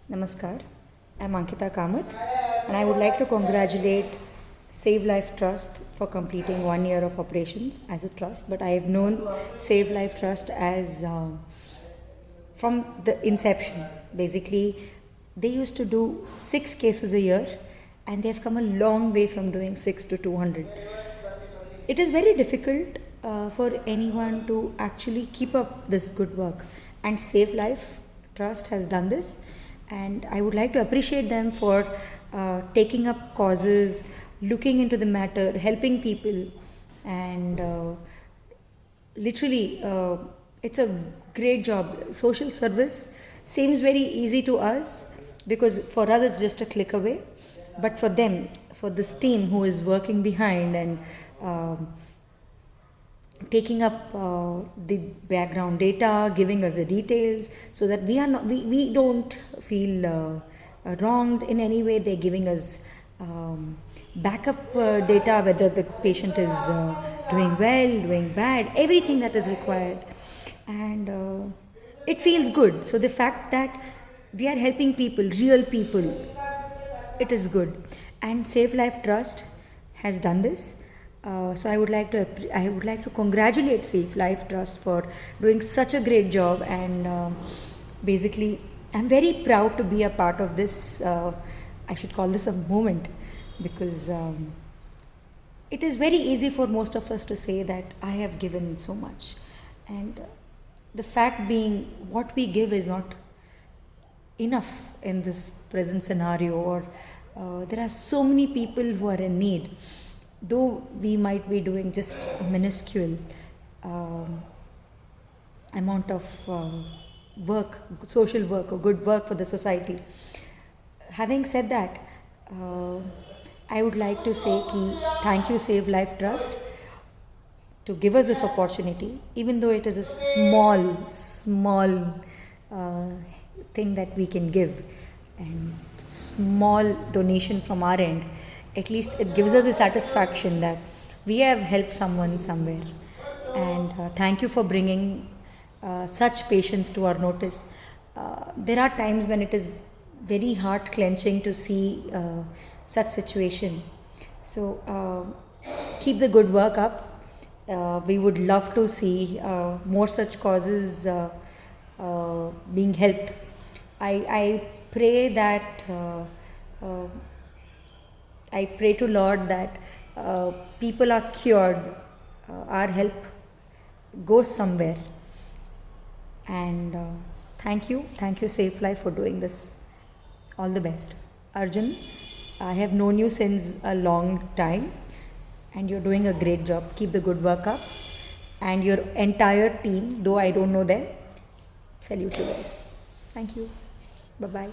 Namaskar, I'm Ankita Kamath and I would like to congratulate Save Life Trust for completing 1 year of operations as a trust. But I have known Save Life Trust as from the inception. Basically, they used to do 6 cases a year and they have come a long way from doing 6 to 200. It is very difficult for anyone to actually keep up this good work, and Save Life Trust has done this, and I would like to appreciate them for taking up causes, looking into the matter, helping people, and literally it's a great job. Social service seems very easy to us because for us it's just a click away, but for them, for this team who is working behind and taking up the background data, giving us the details so that we don't feel wronged in any way. They're giving us backup data, whether the patient is doing well, doing bad, everything that is required, and it feels good. So the fact that we are helping people, real people, it is good, and Save Life Trust has done this. So I would like to congratulate Save Life Trust for doing such a great job, and basically I'm very proud to be a part of this. I should call this a moment because it is very easy for most of us to say that I have given so much, and the fact being what we give is not enough in this present scenario, or there are so many people who are in need. Though we might be doing just a minuscule amount of work, social work or good work for the society. Having said that, I would like to say thank you Save Life Trust to give us this opportunity, even though it is a small thing that we can give, and small donation from our end. At least it gives us a satisfaction that we have helped someone somewhere, and thank you for bringing such patients to our notice. There are times when it is very heart clenching to see such situation. So keep the good work up. We would love to see more such causes being helped. I pray that I pray to Lord that people are cured, our help goes somewhere, and thank you Save Life for doing this. All the best. Arjun, I have known you since a long time and you're doing a great job. Keep the good work up, and your entire team, though I don't know them, salute you guys. Thank you. Bye bye.